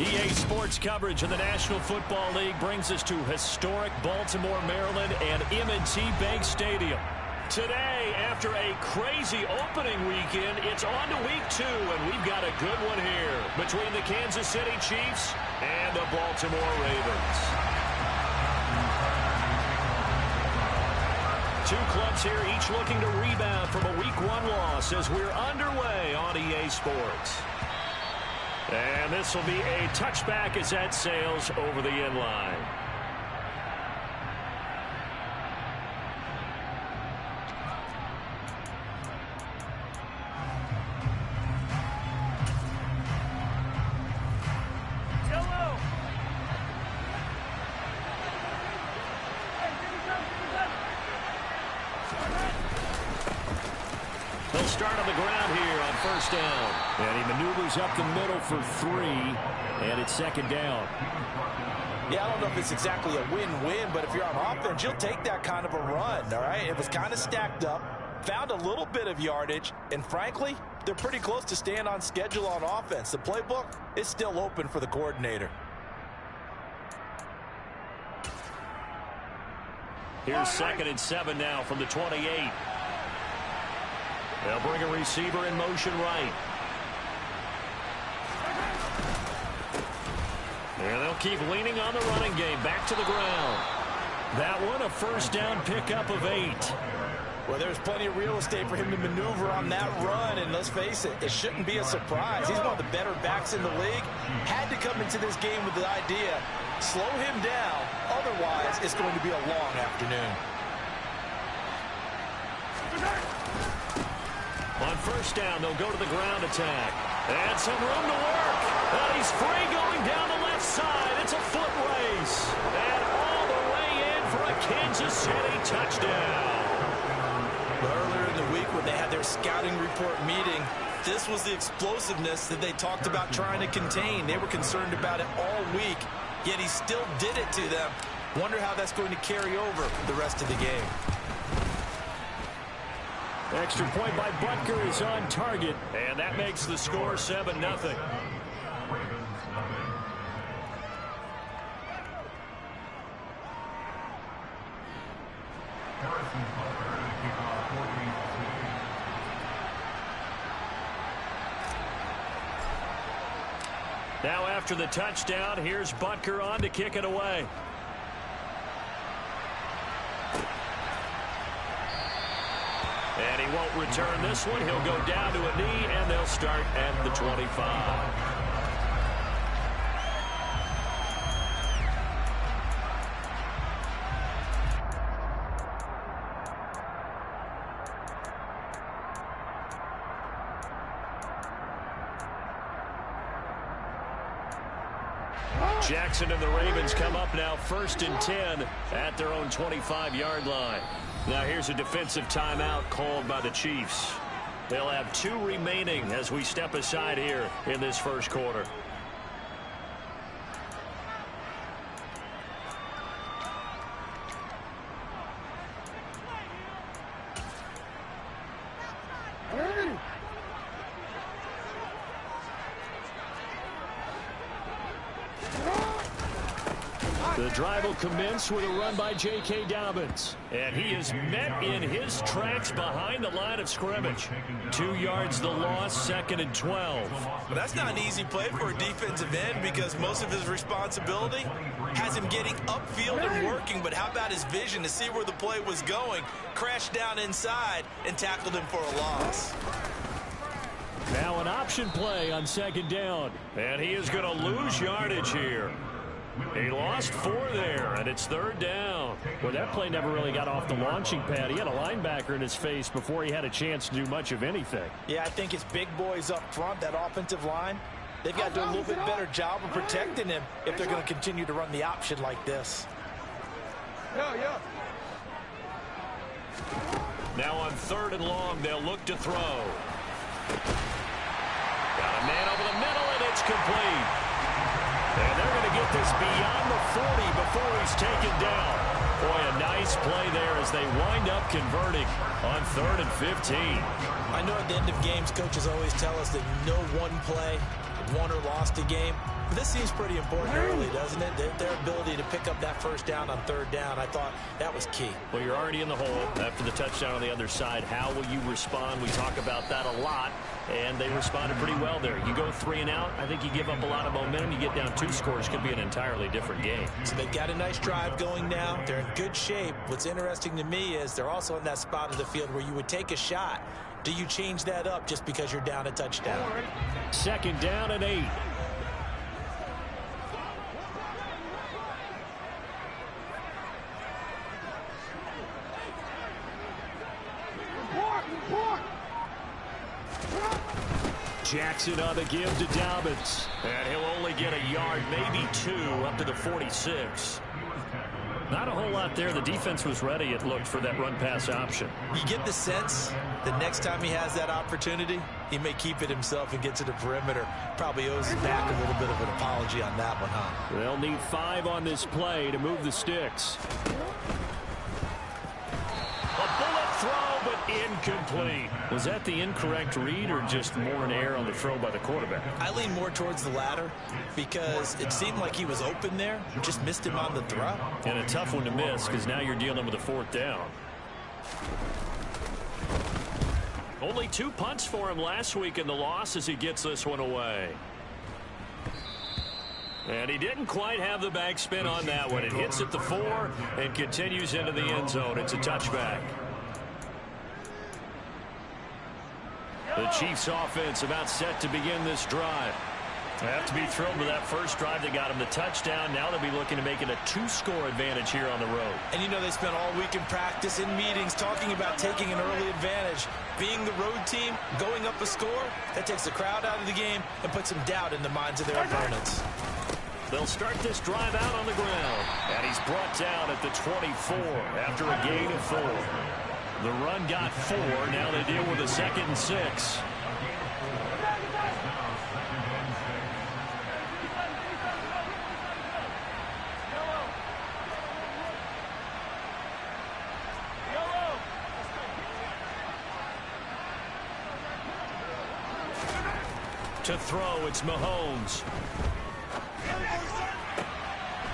EA Sports coverage of the National Football League brings us to historic Baltimore, Maryland, and M&T Bank Stadium. Today, after a crazy opening weekend, it's on to week 2, and we've got a good one here between the Kansas City Chiefs and the Baltimore Ravens. Two clubs here, each looking to rebound from a week 1 loss as we're underway on EA Sports. And this will be a touchback as that sails over the end line. They'll start on the ground here on first down. And he maneuvers up the middle for 3, and it's second down. Yeah, I don't know if it's exactly a win-win, but if you're on offense, you'll take that kind of a run, all right? It was kind of stacked up, found a little bit of yardage, and frankly, they're pretty close to staying on schedule on offense. The playbook is still open for the coordinator. Here's second and 7 now from the 28. They'll bring a receiver in motion right. And they'll keep leaning on the running game. Back to the ground. That one, a first down pickup of 8. Well, there's plenty of real estate for him to maneuver on that run, and let's face it, it shouldn't be a surprise. He's one of the better backs in the league. Had to come into this game with the idea, slow him down, otherwise it's going to be a long afternoon. On first down, they'll go to the ground attack. And some room to work. And he's free going down the left side. It's a foot race. And all the way in for a Kansas City touchdown. Earlier in the week when they had their scouting report meeting, this was the explosiveness that they talked about trying to contain. They were concerned about it all week, yet he still did it to them. Wonder how that's going to carry over the rest of the game. Extra point by Butker is on target, and that makes the score 7-0. Now after the touchdown, here's Butker on to kick it away. And he won't return this one. He'll go down to a knee, and they'll start at the 25. Jackson and the Ravens come up now first and 10 at their own 25-yard line. Now here's a defensive timeout called by the Chiefs. They'll have 2 remaining as we step aside here in this first quarter. The drive will commence with a run by J.K. Dobbins. And he is met in his tracks behind the line of scrimmage. 2 yards the loss, second and 12. Well, that's not an easy play for a defensive end because most of his responsibility has him getting upfield and working. But how about his vision to see where the play was going? Crashed down inside and tackled him for a loss. Now an option play on second down. And he is going to lose yardage here. He lost 4 there, and it's third down. Well, that play never really got off the launching pad. He had a linebacker in his face before he had a chance to do much of anything. Yeah, I think his big boys up front, that offensive line, they've got to do a little bit better job of protecting him if they're going to continue to run the option like this. Now on third and long, they'll look to throw. Got a man over the middle, and it's complete. And they're going to get this beyond the 40 before he's taken down. Boy, a nice play there as they wind up converting on 3rd and 15. I know at the end of games, coaches always tell us that no one play, won or lost a game. But this seems pretty important early, doesn't it? Their ability to pick up that first down on third down, I thought that was key. Well, you're already in the hole after the touchdown on the other side. How will you respond? We talk about that a lot, and they responded pretty well there. You go 3 and out, I think you give up a lot of momentum. You get down 2 scores, could be an entirely different game. So they've got a nice drive going now. They're in good shape. What's interesting to me is they're also in that spot of the field where you would take a shot. Do you change that up just because you're down a touchdown? 2nd down and 8. Jackson on the give to Dobbins. And he'll only get a yard, maybe 2, up to the 46. Not a whole lot there. The defense was ready, it looked, for that run-pass option. You get the sense that next time he has that opportunity, he may keep it himself and get to the perimeter. Probably owes his back a little bit of an apology on that one, huh? They'll need 5 on this play to move the sticks. A bullet throw, but incomplete. Was that the incorrect read or just more an error on the throw by the quarterback? I lean more towards the latter because it seemed like he was open there. Just missed him on the throw. And a tough one to miss because now you're dealing with a 4th down. Only 2 punts for him last week in the loss as he gets this one away. And he didn't quite have the backspin on that one. It hits at the 4 and continues into the end zone. It's a touchback. The Chiefs offense about set to begin this drive. They have to be thrilled with that first drive that got them the touchdown. Now they'll be looking to make it a 2-score advantage here on the road. And you know they spent all week in practice, in meetings, talking about taking an early advantage. Being the road team, going up a score, that takes the crowd out of the game and puts some doubt in the minds of their opponents. They'll start this drive out on the ground. And he's brought down at the 24 after a gain of 4. The run got 4. Now they deal with a 2nd and 6. To throw, it's Mahomes.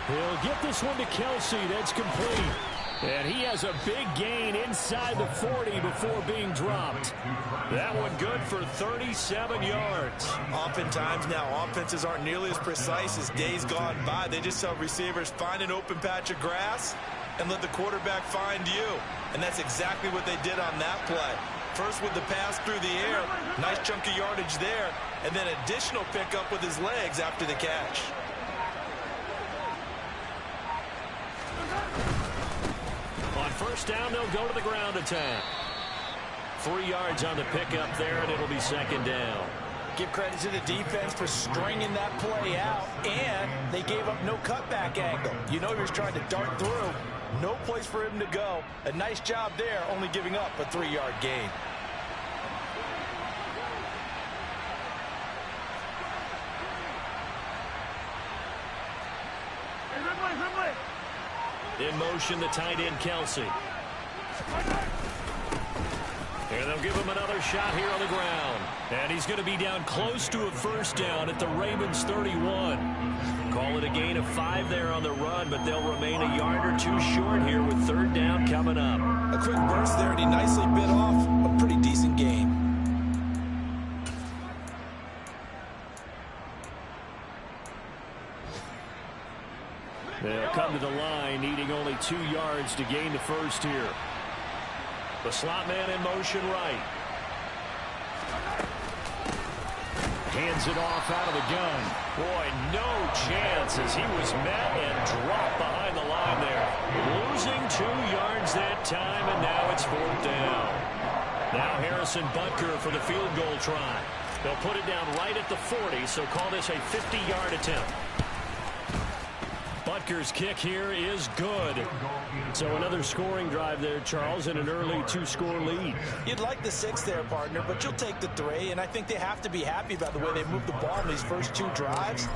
He'll get this one to Kelsey. That's complete. And he has a big gain inside the 40 before being dropped. That one good for 37 yards. Oftentimes now, offenses aren't nearly as precise as days gone by. They just tell receivers, find an open patch of grass and let the quarterback find you. And that's exactly what they did on that play. First with the pass through the air, nice chunk of yardage there, and then additional pickup with his legs after the catch. On first down, they'll go to the ground attack. 3 yards on the pickup there, and it'll be 2nd down. Give credit to the defense for stringing that play out, and they gave up no cutback angle. You know he was trying to dart through. No place for him to go. A nice job there, only giving up a 3-yard gain. In motion, the tight end, Kelsey. And they'll give him another shot here on the ground. And he's going to be down close to a 1st down at the Ravens 31. Call it a gain of 5 there on the run, but they'll remain a yard or 2 short here with 3rd down coming up. A quick burst there, and he nicely bit off a pretty decent gain. They'll come to the line, needing only 2 yards to gain the 1st here. The slot man in motion right. Hands it off out of the gun. Boy, no chance as he was met and dropped behind the line there. Losing 2 yards that time, and now it's 4th down. Now Harrison Butker for the field goal try. They'll put it down right at the 40, so call this a 50-yard attempt. Butker's kick here is good. So another scoring drive there, Charles, and an early 2-score lead. You'd like the 6 there, partner, but you'll take the 3, and I think they have to be happy about the way they moved the ball in these first 2 drives.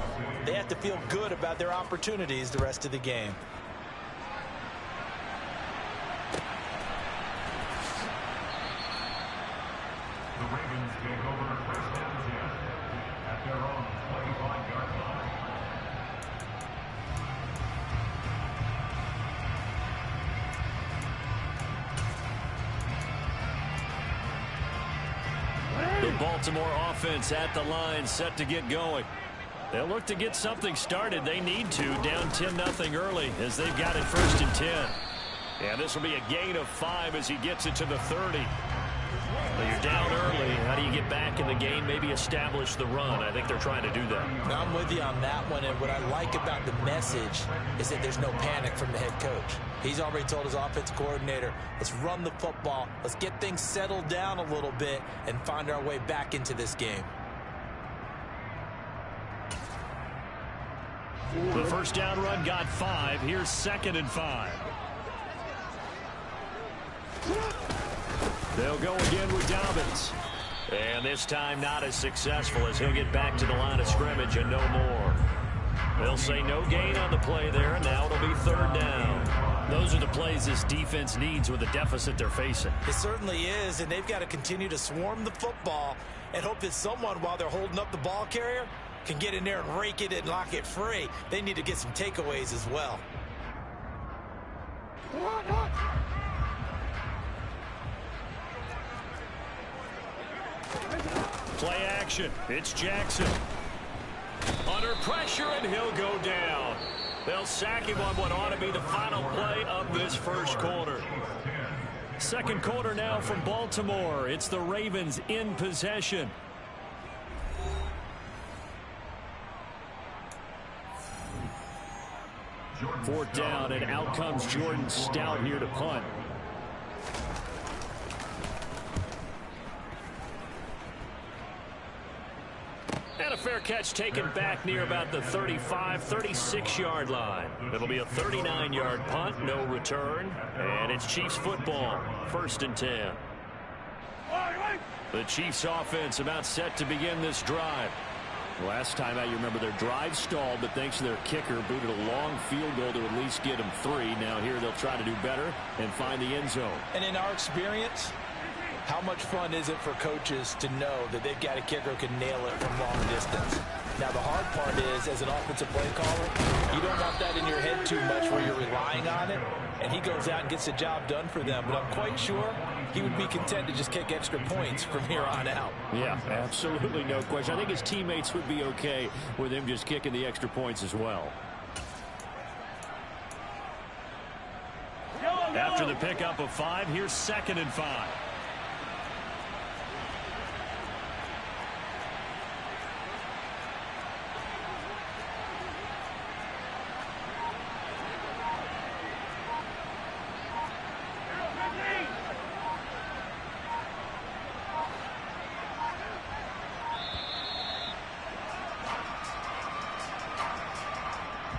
They have to feel good about their opportunities the rest of the game. The Ravens take over 1st and 10 at their own Baltimore offense at the line, set to get going. They'll look to get something started. They need to, down 10-0 early as they've got it 1st and 10. And this will be a gain of 5 as he gets it to the 30. Well, you're down early. How do you get back in the game, maybe establish the run? I think they're trying to do that. I'm with you on that one, and what I like about the message is that there's no panic from the head coach. He's already told his offensive coordinator, let's run the football, let's get things settled down a little bit and find our way back into this game. The first down run got 5. Here's 2nd and 5. They'll go again with Dobbins. And this time not as successful as he'll get back to the line of scrimmage and no more. They'll say no gain on the play there, and now it'll be 3rd down. Those are the plays this defense needs with the deficit they're facing. It certainly is, and they've got to continue to swarm the football and hope that someone, while they're holding up the ball carrier, can get in there and rake it and lock it free. They need to get some takeaways as well. Play action. It's Jackson. Under pressure, and he'll go down. They'll sack him on what ought to be the final play of this first quarter. Second quarter now from Baltimore. It's the Ravens in possession. Fourth down, and out comes Jordan Stout here to punt. And a fair catch taken back near about the 35, 36-yard line. It'll be a 39-yard punt, no return. And it's Chiefs football, 1st and 10. The Chiefs offense about set to begin this drive. Last time out, you remember their drive stalled, but thanks to their kicker, booted a long field goal to at least get them 3. Now here they'll try to do better and find the end zone. And in our experience, how much fun is it for coaches to know that they've got a kicker who can nail it from long distance? Now, the hard part is, as an offensive play caller, you don't want that in your head too much where you're relying on it, and he goes out and gets the job done for them. But I'm quite sure he would be content to just kick extra points from here on out. Yeah, absolutely no question. I think his teammates would be okay with him just kicking the extra points as well. After the pickup of 5, here's 2nd and 5.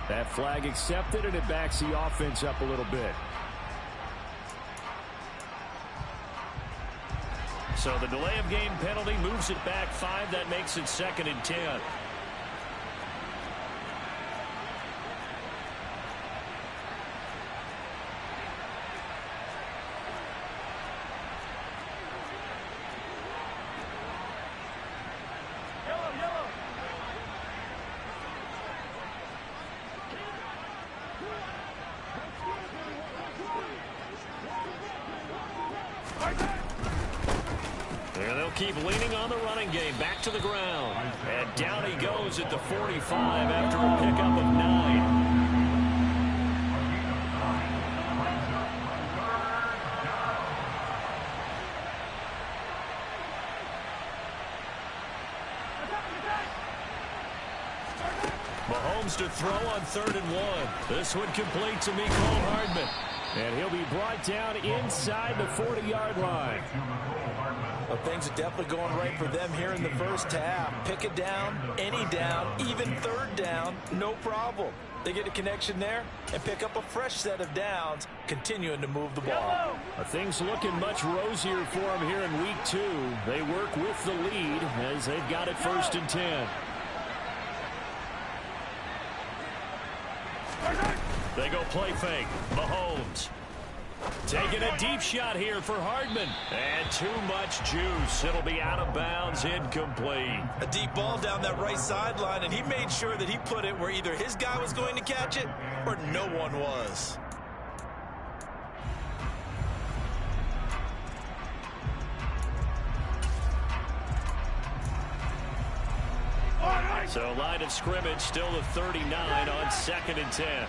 That flag accepted, and it backs the offense up a little bit. So the delay of game penalty moves it back 5. That makes it 2nd and 10. Keep leaning on the running game. Back to the ground. And down he goes at the 45 after a pickup of 9. Mahomes to throw on 3rd and 1. This one complete to Mecole Hardman. And he'll be brought down inside the 40-yard line. Well, things are definitely going right for them here in the first half. Pick it down, any down, even 3rd down, no problem. They get a connection there and pick up a fresh set of downs, continuing to move the ball. Things looking much rosier for them here in week 2. They work with the lead as they've got it 1st and 10. They go play fake. Mahomes taking a deep shot here for Hardman. And too much juice. It'll be out of bounds, incomplete. A deep ball down that right sideline, and he made sure that he put it where either his guy was going to catch it or no one was. So line of scrimmage still the 39 on 2nd and 10.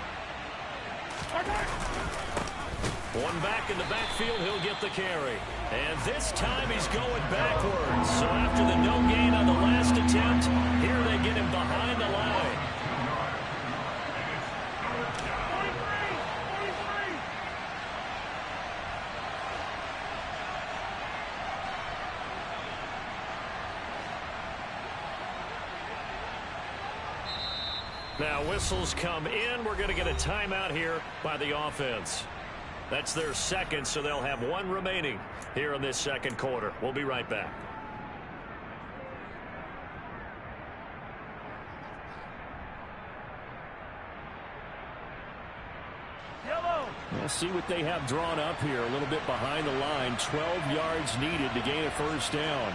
One back in the backfield, he'll get the carry. And this time he's going backwards. So after the no gain on the last attempt, here they get him behind the line. Now whistles come in. We're going to get a timeout here by the offense. That's their second, so they'll have one remaining here in this second quarter. We'll be right back. We'll see what they have drawn up here. A little bit behind the line. 12 yards needed to gain a first down.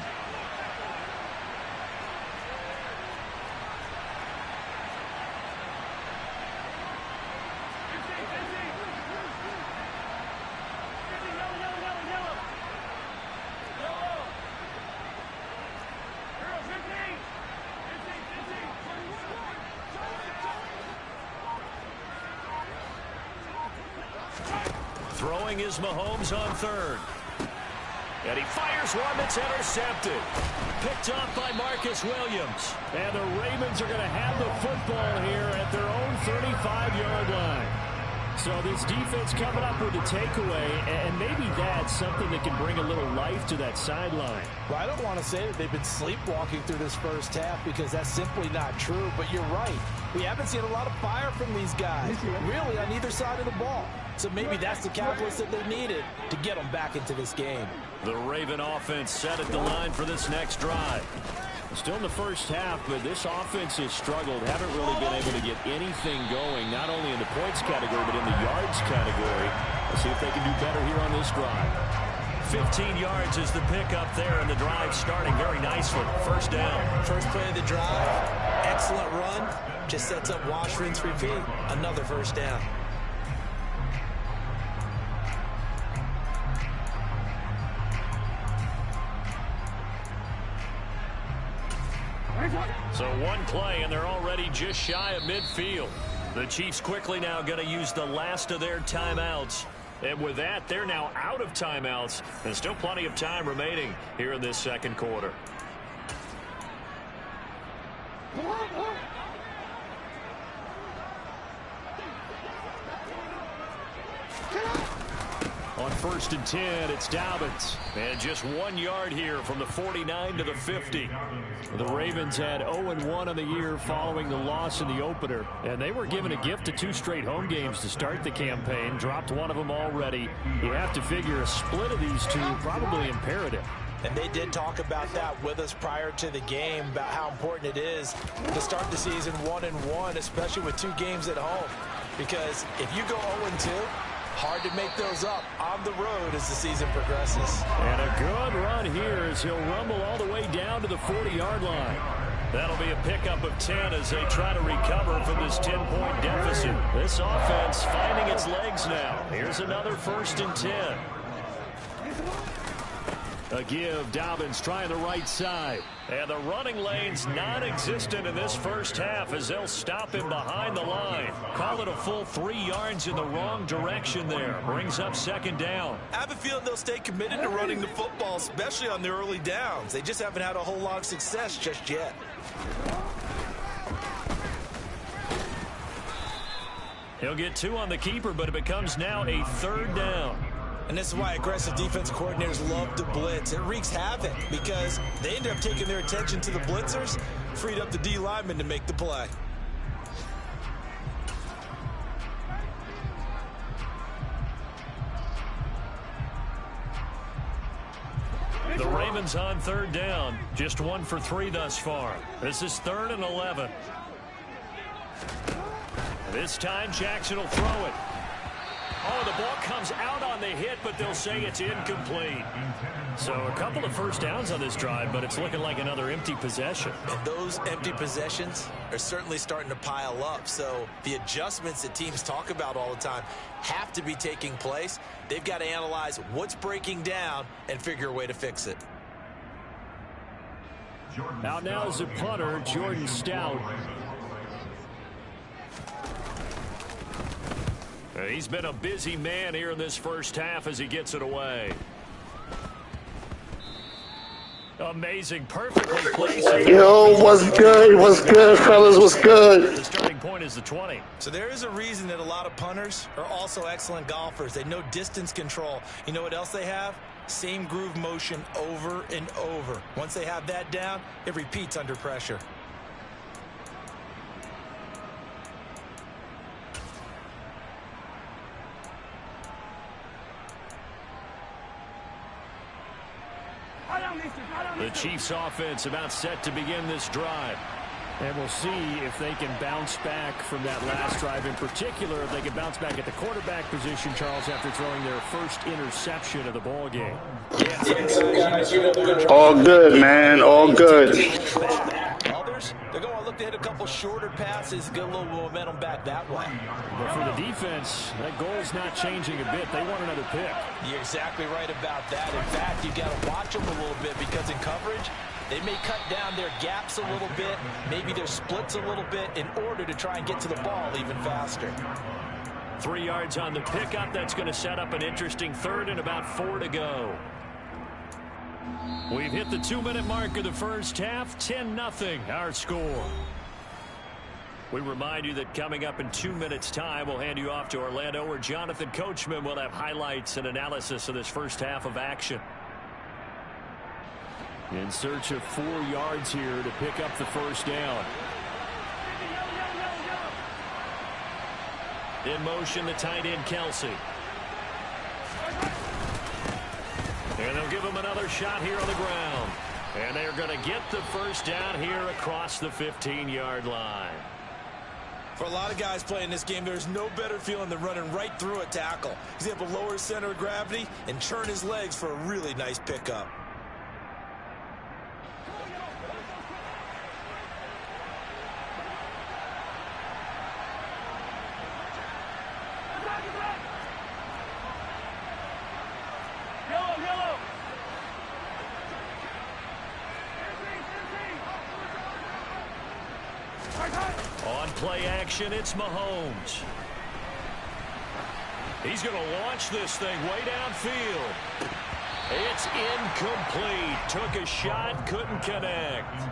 Throwing is Mahomes on third. And he fires one that's intercepted. Picked off by Marcus Williams. And the Ravens are going to have the football here at their own 35-yard line. So this defense coming up with a takeaway, and maybe that's something that can bring a little life to that sideline. Well, I don't want to say that they've been sleepwalking through this first half because that's simply not true, but you're right. We haven't seen a lot of fire from these guys, really, on either side of the ball. So maybe that's the catalyst that they needed to get them back into this game. The Raven offense set at the line for this next drive. Still in the first half, but this offense has struggled. Haven't really been able to get anything going, not only in the points category, but in the yards category. Let's see if they can do better here on this drive. 15 yards is the pickup there, and the drive starting very nicely. First down. First play of the drive. Excellent run. Just sets up wash, rinse, repeat. Another first down. So one play, and they're already just shy of midfield. The Chiefs quickly now going to use the last of their timeouts. And with that, they're now out of timeouts. And still plenty of time remaining here in this second quarter. On 1st and 10, it's Dobbins. And just 1 yard here from the 49 to the 50. The Ravens had 0-1 on the year following the loss in the opener. And they were given a gift of 2 straight home games to start the campaign. Dropped one of them already. You have to figure a split of these two probably imperative. And they did talk about that with us prior to the game, about how important it is to start the season 1-1, especially with 2 games at home. Because if you go 0-2, hard to make those up on the road as the season progresses. And a good run here as he'll rumble all the way down to the 40-yard line. That'll be a pickup of 10 as they try to recover from this 10-point deficit. This offense finding its legs now. Here's another 1st and 10. A give. Dobbins trying the right side. And the running lane's non-existent in this first half as they'll stop him behind the line. Call it a full 3 yards in the wrong direction there. Brings up 2nd down. I have a feeling they'll stay committed to running the football, especially on the early downs. They just haven't had a whole lot of success just yet. He'll get 2 on the keeper, but it becomes now a 3rd down. And this is why aggressive defensive coordinators love to blitz. It wreaks havoc because they end up taking their attention to the blitzers, freed up the D lineman to make the play. The Ravens on 3rd down. Just 1 for 3 thus far. This is 3rd and 11. This time Jackson will throw it. Oh, the ball comes out on the hit, but they'll say it's incomplete. So a couple of first downs on this drive, but it's looking like another empty possession. And those empty possessions are certainly starting to pile up. So the adjustments that teams talk about all the time have to be taking place. They've got to analyze what's breaking down and figure a way to fix it. Out now is the punter, Jordan Stout. He's been a busy man here in this first half as he gets it away. Amazing, perfectly placed. Yo, what's good, fellas, what's good? The starting point is the 20. So there is a reason that a lot of punters are also excellent golfers. They know distance control. You know what else they have? Same groove motion over and over. Once they have that down, it repeats under pressure. The Chiefs offense about set to begin this drive. And we'll see if they can bounce back from that last drive. In particular, if they can bounce back at the quarterback position, Charles, after throwing their first interception of the ball game. All good, man. All good. Others, they're going to look to hit a couple shorter passes, get a little momentum back that way. But for the defense, that goal's not changing a bit. They want another pick. You're exactly right about that. In fact, you've got to watch them a little bit because in coverage, they may cut down their gaps a little bit, maybe their splits a little bit in order to try and get to the ball even faster. 3 yards on the pickup. That's going to set up an interesting third and about 4 to go. We've hit the 2-minute mark of the first half. 10-0 our score. We remind you that coming up in 2 minutes' time, we'll hand you off to Orlando, where Jonathan Coachman will have highlights and analysis of this first half of action. In search of 4 yards here to pick up the first down. In motion, the tight end, Kelsey. And they'll give him another shot here on the ground. And they're going to get the first down here across the 15-yard line. For a lot of guys playing this game, there's no better feeling than running right through a tackle. He's able to lower his center of gravity and turn his legs for a really nice pickup. On play action, it's Mahomes. He's going to launch this thing way downfield. It's incomplete. Took a shot, couldn't connect.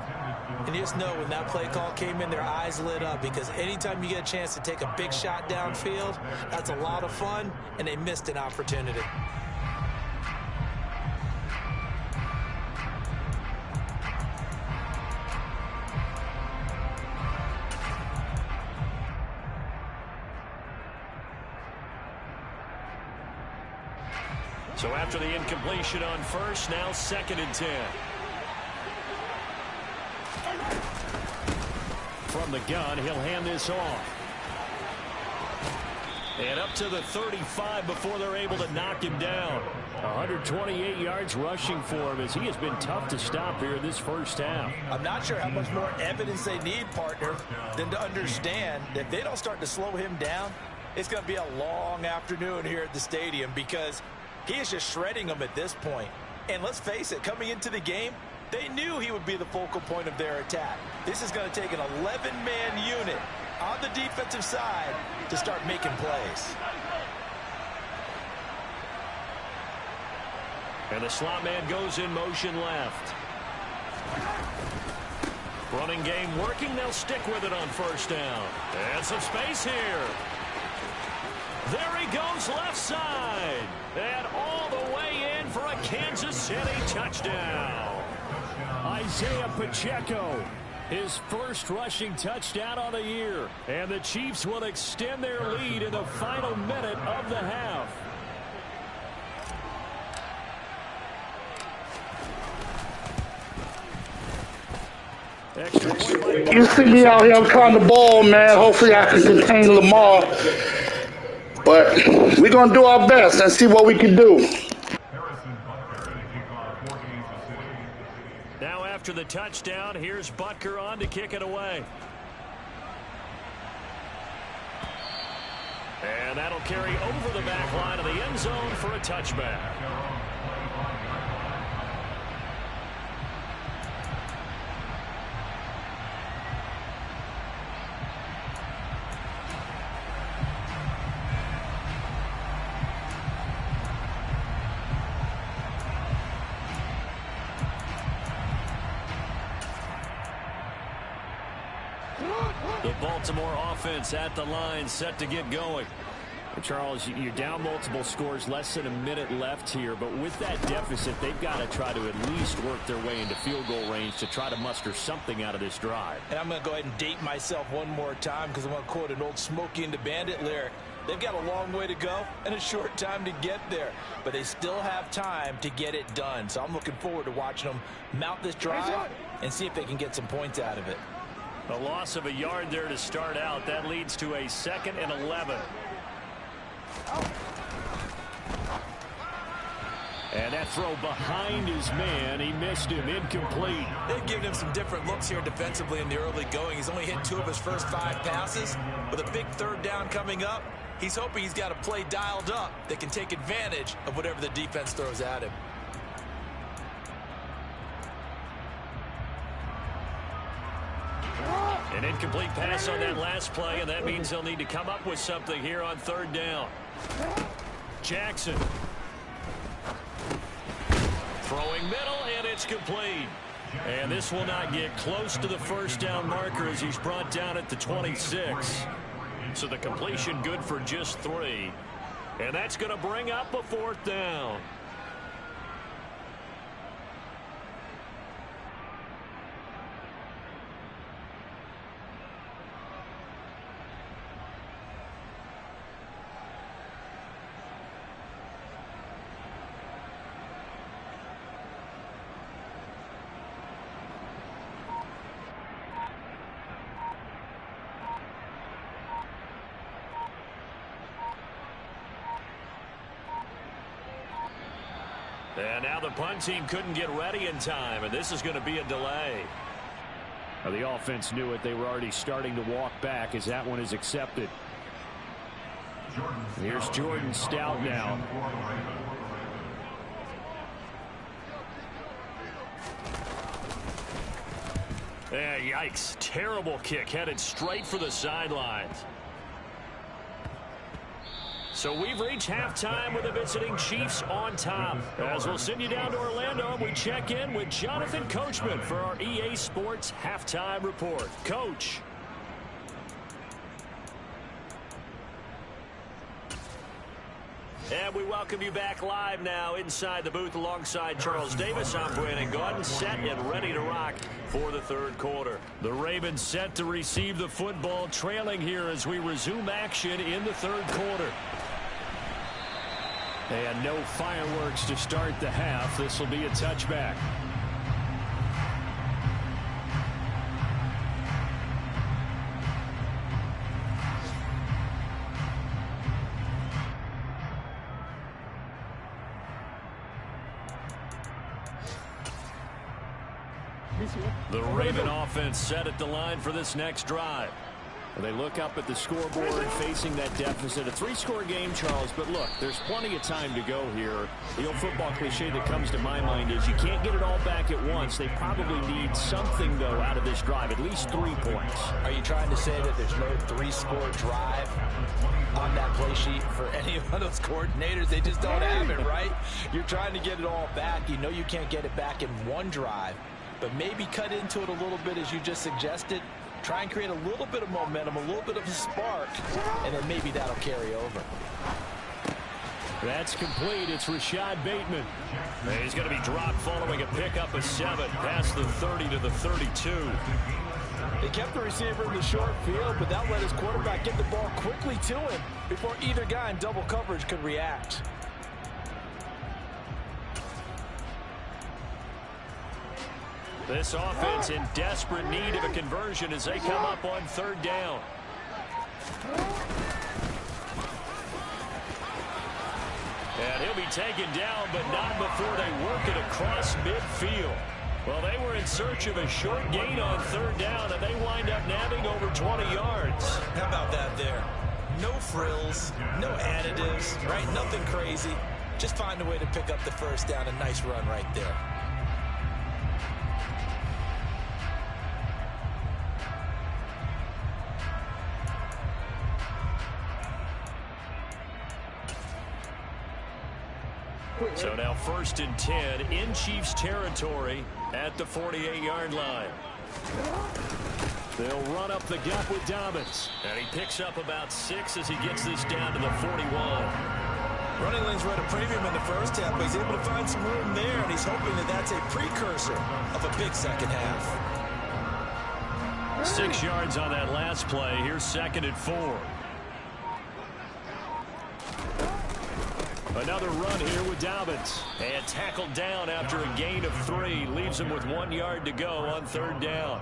And you just know when that play call came in, their eyes lit up, because anytime you get a chance to take a big shot downfield, that's a lot of fun, and they missed an opportunity. So after the incompletion on first, now 2nd and 10. From the gun, he'll hand this off. And up to the 35 before they're able to knock him down. 128 yards rushing for him, as he has been tough to stop here in this first half. I'm not sure how much more evidence they need, partner, than to understand that if they don't start to slow him down, it's going to be a long afternoon here at the stadium, because he is just shredding them at this point. And let's face it, coming into the game, they knew he would be the focal point of their attack. This is going to take an 11-man unit on the defensive side to start making plays. And the slot man goes in motion left. Running game working. They'll stick with it on first down. And some space here. There he goes left side. And all the way in for a Kansas City touchdown. Isaiah Pacheco, his first rushing touchdown on the year. And the Chiefs will extend their lead in the final minute of the half. You see me out here trying the ball, man. Hopefully I can contain Lamar. But we're going to do our best and see what we can do. Now after the touchdown, here's Butker on to kick it away. And that'll carry over the back line of the end zone for a touchback. Baltimore offense at the line, set to get going. Charles, you're down multiple scores, less than a minute left here, but with that deficit, they've got to try to at least work their way into field goal range to try to muster something out of this drive. And I'm going to go ahead and date myself one more time because I'm going to quote an old Smokey and the Bandit lyric. They've got a long way to go and a short time to get there, but they still have time to get it done. So I'm looking forward to watching them mount this drive and see if they can get some points out of it. A loss of a yard there to start out. That leads to a 2nd and 11. And that throw behind his man. He missed him. Incomplete. They've given him some different looks here defensively in the early going. He's only hit 2 of his first 5 passes. With a big 3rd down coming up, he's hoping he's got a play dialed up that can take advantage of whatever the defense throws at him. An incomplete pass on that last play, and that means they'll need to come up with something here on 3rd down. Jackson. Throwing middle, and it's complete. And this will not get close to the 1st down marker as he's brought down at the 26. So the completion good for just 3. And that's going to bring up a 4th down. And now the punt team couldn't get ready in time, and this is going to be a delay. Well, the offense knew it. They were already starting to walk back as that one is accepted. Here's Jordan Stout now. Yikes. Terrible kick headed straight for the sidelines. So we've reached halftime with the visiting Chiefs on top. As we'll send you down to Orlando, we check in with Jonathan Coachman for our EA Sports Halftime Report. Coach. And we welcome you back live now inside the booth alongside Charles Davis. I'm Brandon Gaudin, set and ready to rock for the 3rd quarter. The Ravens set to receive the football, trailing here as we resume action in the 3rd quarter. And no fireworks to start the half. This will be a touchback. The Raven offense set at the line for this next drive. They look up at the scoreboard facing that deficit. A 3-score game, Charles, but look, there's plenty of time to go here. The old football cliche that comes to my mind is you can't get it all back at once. They probably need something, though, out of this drive, at least 3 points. Are you trying to say that there's no 3-score drive on that play sheet for any of those coordinators? They just don't have it, right? You're trying to get it all back. You know you can't get it back in 1 drive, but maybe cut into it a little bit as you just suggested. Try and create a little bit of momentum, a little bit of a spark, and then maybe that'll carry over. That's complete. It's Rashad Bateman. And he's going to be dropped following a pickup of 7 past the 30 to the 32. They kept the receiver in the short field, but that let his quarterback get the ball quickly to him before either guy in double coverage could react. This offense in desperate need of a conversion as they come up on 3rd down. And he'll be taken down, but not before they work it across midfield. Well, they were in search of a short gain on 3rd down, and they wind up nabbing over 20 yards. How about that there? No frills, no additives, right? Nothing crazy. Just find a way to pick up the 1st down. A nice run right there. So now 1st and 10 in Chiefs territory at the 48-yard line. They'll run up the gut with Dobbins. And he picks up about 6 as he gets this down to the 41. Running lanes were at a premium in the first half, but he's able to find some room there, and he's hoping that that's a precursor of a big second half. 6 yards on that last play. Here's 2nd and 4. Another run here with Dobbins. And tackled down after a gain of 3. Leaves him with 1 yard to go on 3rd down.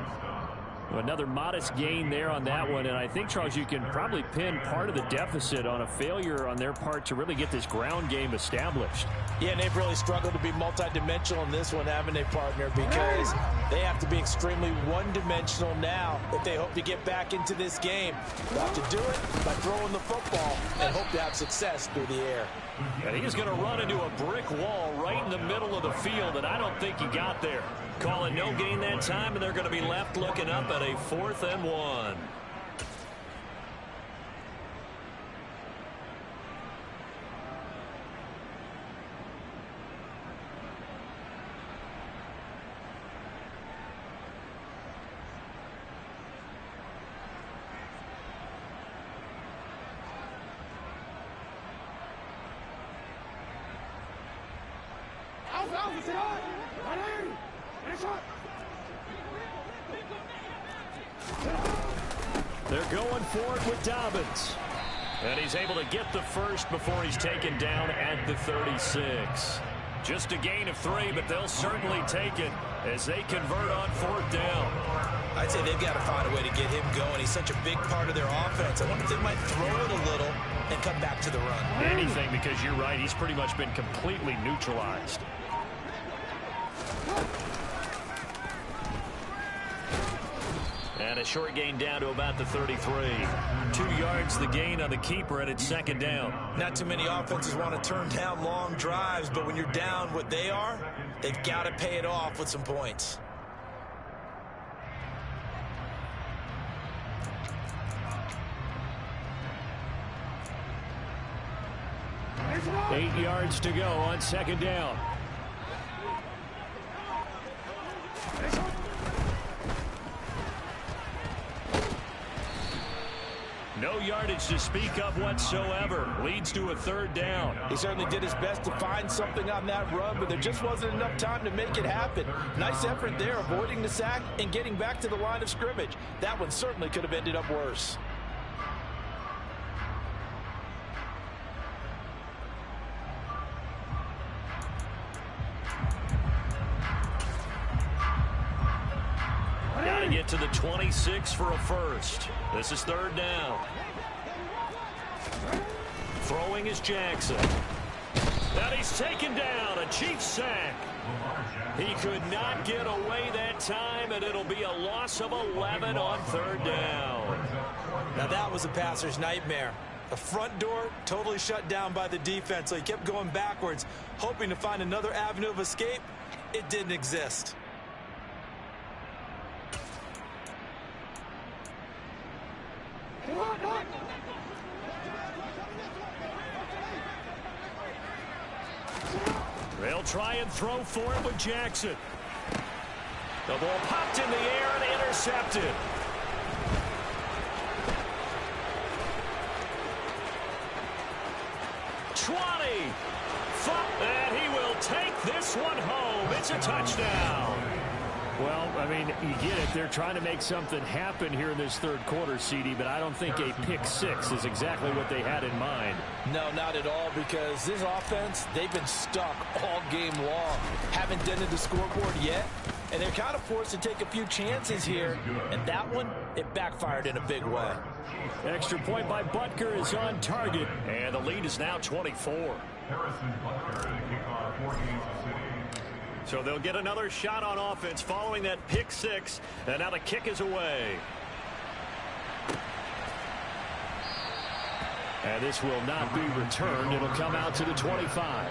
Another modest gain there on that one, and I think, Charles, you can probably pin part of the deficit on a failure on their part to really get this ground game established. Yeah, and they've really struggled to be multidimensional in this one, haven't they, partner? Because they have to be extremely one-dimensional now if they hope to get back into this game. They'll have to do it by throwing the football and hope to have success through the air. And he's going to run into a brick wall right in the middle of the field, and I don't think he got there. Calling no gain that time, and they're going to be left looking up at a 4th and 1. They're going for it with Dobbins. And he's able to get the first before he's taken down at the 36. Just a gain of 3, but they'll certainly take it as they convert on 4th down. I'd say they've got to find a way to get him going. He's such a big part of their offense. I wonder if they might throw it a little and come back to the run. Anything, because you're right, he's pretty much been completely neutralized. And a short gain down to about the 33. 2 yards the gain on the keeper, and it's 2nd down. Not too many offenses want to turn down long drives, but when you're down what they are, they've got to pay it off with some points. Eight yards to go on 2nd down. No yardage to speak of whatsoever. Leads to a 3rd down. He certainly did his best to find something on that run, but there just wasn't enough time to make it happen. Nice effort there, avoiding the sack and getting back to the line of scrimmage. That one certainly could have ended up worse. Got to get to the 26 for a first. This is 3rd down. Throwing is Jackson. And he's taken down. A Chiefs sack. He could not get away that time, and it'll be a loss of 11 on 3rd down. Now that was a passer's nightmare. The front door totally shut down by the defense, so he kept going backwards, hoping to find another avenue of escape. It didn't exist. They'll try and throw for it with Jackson. The ball popped in the air and intercepted. And he will take this one home. It's a touchdown. Well, I mean, you get it. They're trying to make something happen here in this 3rd quarter, CD, but I don't think a pick-6 is exactly what they had in mind. No, not at all, because this offense, they've been stuck all game long. Haven't dented the scoreboard yet, and they're kind of forced to take a few chances here, and that one, it backfired in a big way. Extra point by Butker is on target, and the lead is now 24. So they'll get another shot on offense following that pick-6, and now the kick is away. And this will not be returned. It'll come out to the 25.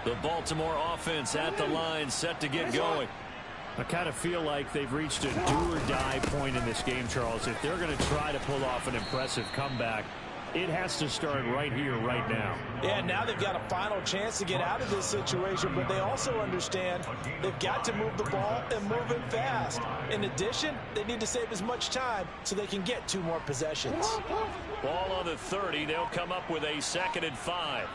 The Baltimore offense at the line, set to get going. I kind of feel like they've reached a do-or-die point in this game, Charles. If they're going to try to pull off an impressive comeback, it has to start right here, right now. Yeah, now they've got a final chance to get out of this situation, but they also understand they've got to move the ball and move it fast. In addition, they need to save as much time so they can get 2 more possessions. Ball on the 30. They'll come up with a 2nd and 5.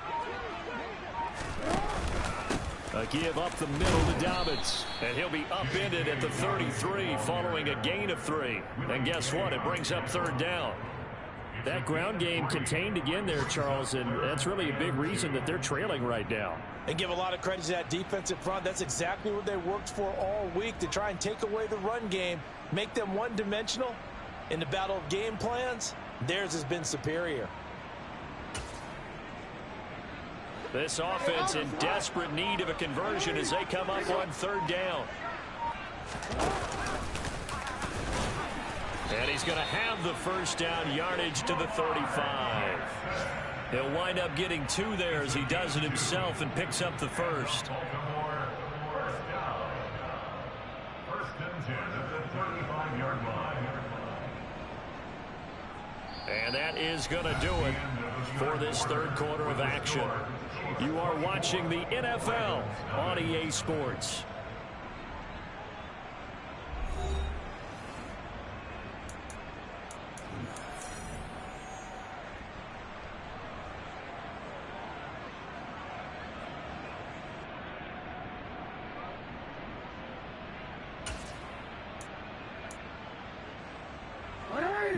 A give up the middle to Dobbins. And he'll be upended at the 33 following a gain of 3. And guess what? It brings up 3rd down. That ground game contained again there, Charles, and that's really a big reason that they're trailing right now. And give a lot of credit to that defensive front. That's exactly what they worked for all week, to try and take away the run game, make them one-dimensional. In the battle of game plans, theirs has been superior. This offense in desperate need of a conversion as they come up on 3rd down. And he's going to have the 1st down yardage to the 35. He'll wind up getting 2 there as he does it himself and picks up the 1st. And that is going to do it for this 3rd quarter of action. You are watching the NFL on EA Sports.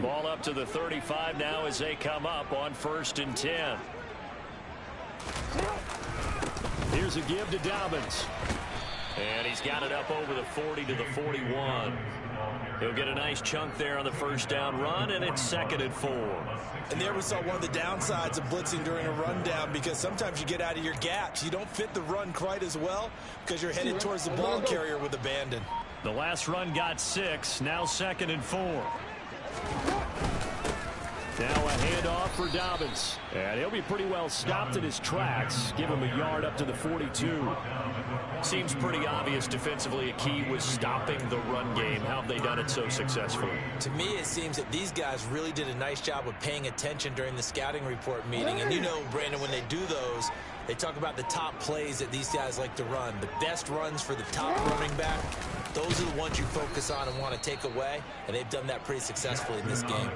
Ball up to the 35 now as they come up on 1st and 10. Here's a give to Dobbins. And he's got it up over the 40 to the 41. He'll get a nice chunk there on the 1st down run, and it's 2nd and 4. And there we saw one of the downsides of blitzing during a rundown, because sometimes you get out of your gaps. You don't fit the run quite as well because you're headed towards the ball carrier with abandon. The last run got 6, now 2nd and 4. Now a handoff for Dobbins. And he'll be pretty well stopped in his tracks. Give him a yard up to the 42. Seems pretty obvious defensively a key was stopping the run game. How have they done it so successfully? To me, it seems that these guys really did a nice job of paying attention during the scouting report meeting. And you know, Brandon, when they do those, they talk about the top plays that these guys like to run. The best runs for the top running back. Those are the ones you focus on and want to take away, and they've done that pretty successfully in this game.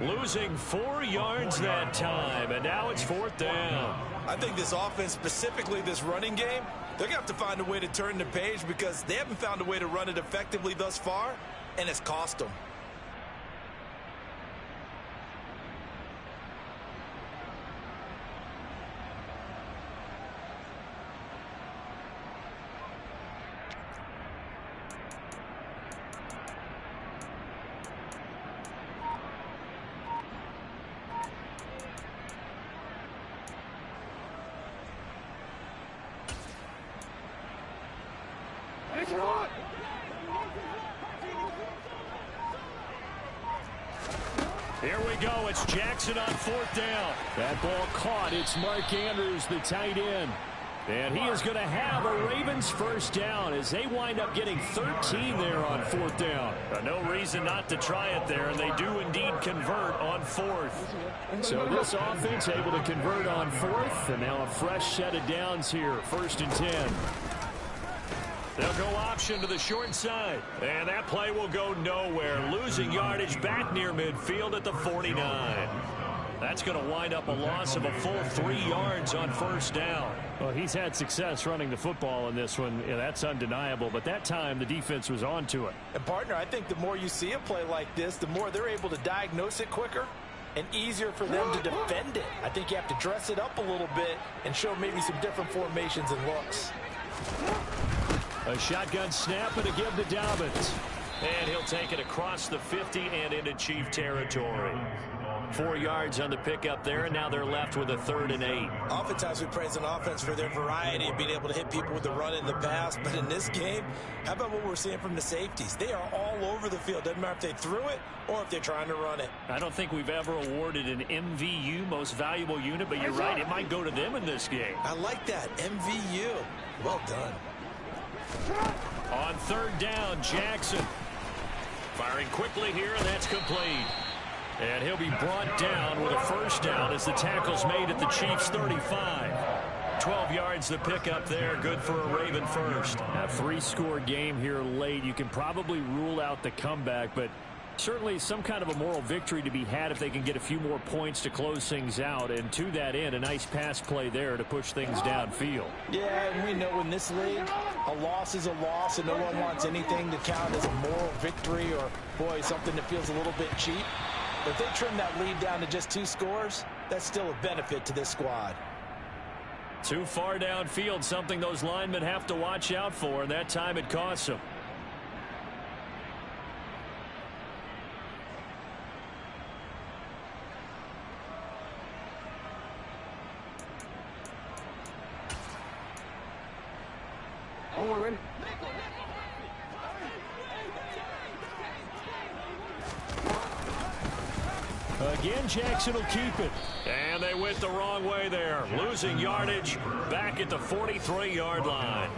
Losing 4 yards that time, and now it's 4th down. I think this offense, specifically this running game, they're going to have to find a way to turn the page, because they haven't found a way to run it effectively thus far, and it's cost them. Here we go. It's Jackson on 4th down. That ball caught. It's Mark Andrews, the tight end. And he is going to have a Ravens 1st down as they wind up getting 13 there on 4th down. No reason not to try it there, and they do indeed convert on 4th. So this offense able to convert on 4th, and now a fresh set of downs here, 1st and 10. They'll go option to the short side. And that play will go nowhere. Losing yardage back near midfield at the 49. That's going to wind up a loss of a full 3 yards on 1st down. Well, he's had success running the football in this one. Yeah, that's undeniable. But that time, the defense was on to it. And, partner, I think the more you see a play like this, the more they're able to diagnose it quicker and easier for them to defend it. I think you have to dress it up a little bit and show maybe some different formations and looks. A shotgun snap and a give to Dobbins. And he'll take it across the 50 and into Chief territory. 4 yards on the pickup there, and now they're left with a 3rd and 8. Oftentimes we praise an offense for their variety of being able to hit people with the run and the pass, but in this game, how about what we're seeing from the safeties? They are all over the field. Doesn't matter if they threw it or if they're trying to run it. I don't think we've ever awarded an MVU, most valuable unit, but you're right, it might go to them in this game. I like that, MVU. Well done. On 3rd down, Jackson. Firing quickly here, and that's complete. And he'll be brought down with a 1st down as the tackle's made at the Chiefs' 35. 12 yards the pickup there, good for a Raven first. A 3-score game here late. You can probably rule out the comeback, but certainly some kind of a moral victory to be had if they can get a few more points to close things out. And to that end, a nice pass play there to push things downfield. Yeah, and we know in this league, a loss is a loss, and no one wants anything to count as a moral victory or, boy, something that feels a little bit cheap. If they trim that lead down to just 2 scores, that's still a benefit to this squad. Too far downfield, something those linemen have to watch out for, and that time it costs them. Again, Jackson will keep it. And they went the wrong way there. Losing yardage back at the 43-yard line.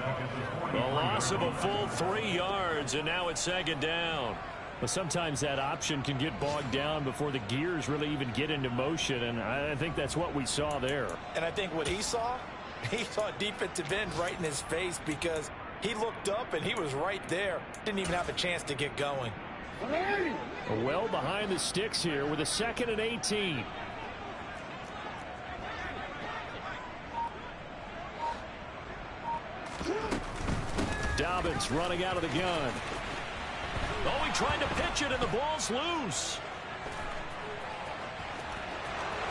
The loss of a full 3 yards, and now it's 2nd down. But sometimes that option can get bogged down before the gears really even get into motion, and I think that's what we saw there. And I think what he saw a defensive end right in his face because he looked up and he was right there. Didn't even have a chance to get going. Well behind the sticks here with a 2nd and 18. Dobbins running out of the gun. Oh, he tried to pitch it and the ball's loose.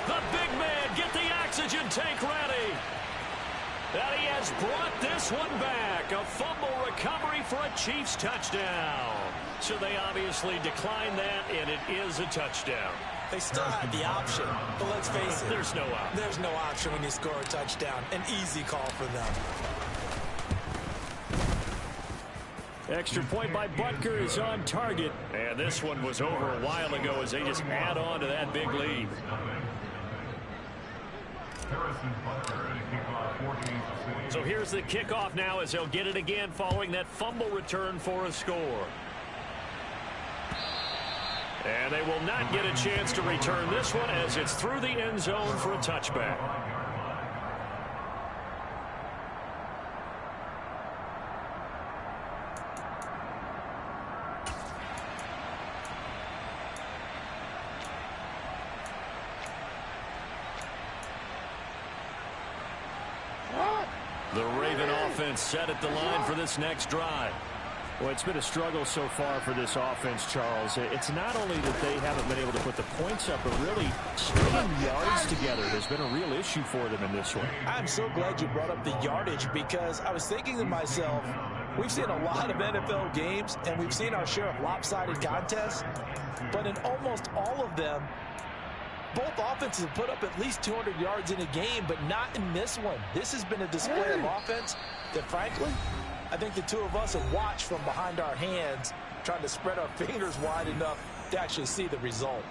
The big man, get the oxygen tank ready. And he has brought this one back. A fumble recovery for a Chiefs touchdown. So they obviously declined that, and it is a touchdown. They still had the option, but let's face it. There's no option. There's no option when you score a touchdown. An easy call for them. Extra point by Butker is on target. And this one was over a while ago as they just add on to that big lead. So here's the kickoff now as they'll get it again following that fumble return for a score. And they will not get a chance to return this one as it's through the end zone for a touchback. The Raven offense set at the line for this next drive. Well, it's been a struggle so far for this offense, Charles. It's not only that they haven't been able to put the points up, but really stringing yards together has been a real issue for them in this one. I'm so glad you brought up the yardage because I was thinking to myself, we've seen a lot of NFL games and we've seen our share of lopsided contests, but in almost all of them, both offenses have put up at least 200 yards in a game, but not in this one. This has been a display of offense that, frankly, I think the two of us have watched from behind our hands, trying to spread our fingers wide enough to actually see the result.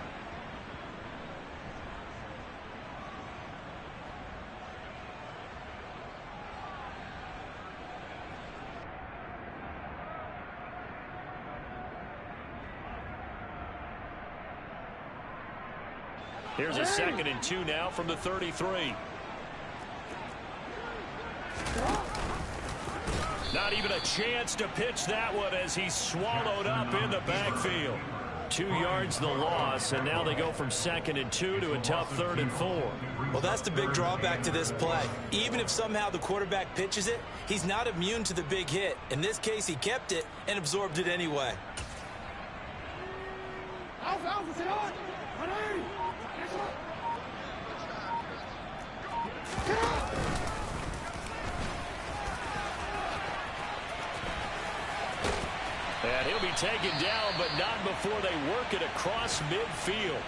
Here's a 2nd and 2 now from the 33. Not even a chance to pitch that one as he's swallowed up in the backfield. 2 yards the loss, and now they go from 2nd and 2 to a tough 3rd and 4. Well, that's the big drawback to this play. Even if somehow the quarterback pitches it, he's not immune to the big hit. In this case, he kept it and absorbed it anyway. And he'll be taken down, but not before they work it across midfield.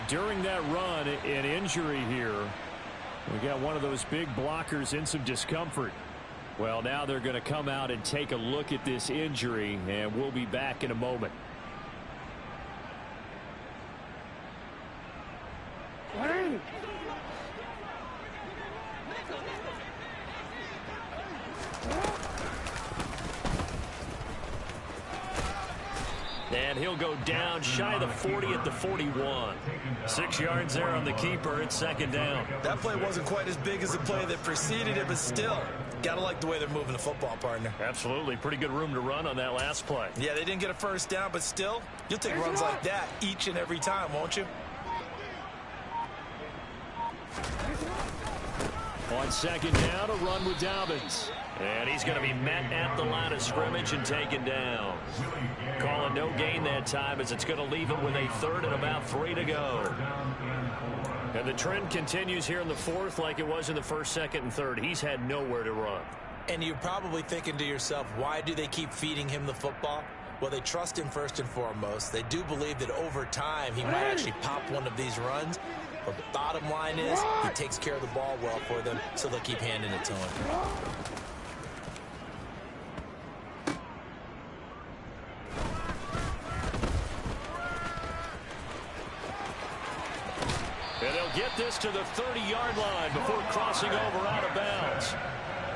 During that run, an injury here. We got one of those big blockers in some discomfort. Well, now they're going to come out and take a look at this injury, and we'll be back in a moment. And he'll go down shy of the 40 at the 41. 6 yards there on the keeper. It's second down. That play wasn't quite as big as the play that preceded it, but still, gotta like the way they're moving the football, partner. Absolutely. Pretty good room to run on that last play. Yeah, they didn't get a first down, but still, you'll take runs like that each and every time, won't you? On second down, a run with Dobbins. And he's going to be met at the line of scrimmage and taken down. Calling no gain that time as it's going to leave him with a third and about 3 to go. And the trend continues here in the fourth like it was in the first, second, and third. He's had nowhere to run. And you're probably thinking to yourself, why do they keep feeding him the football? Well, they trust him first and foremost. They do believe that over time he might actually pop one of these runs. But the bottom line is he takes care of the ball well for them, so they'll keep handing it to him. And they'll get this to the 30-yard line before crossing over out of bounds.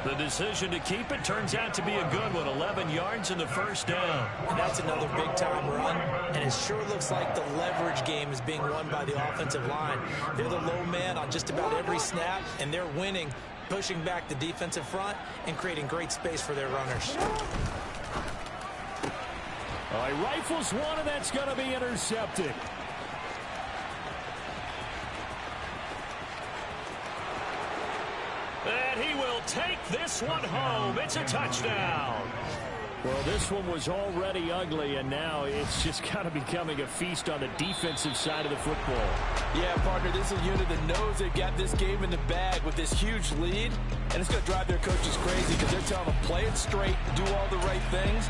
The decision to keep it turns out to be a good one. 11 yards in the first down. And that's another big-time run. And it sure looks like the leverage game is being won by the offensive line. They're the low man on just about every snap, and they're winning, pushing back the defensive front and creating great space for their runners. All right, rifles one, and that's going to be intercepted. And he will take this one home. It's a touchdown. Well, this one was already ugly, and now it's just kind of becoming a feast on the defensive side of the football. Yeah, partner, this is a unit that knows they've got this game in the bag with this huge lead, and it's going to drive their coaches crazy because they're telling them play it straight, do all the right things,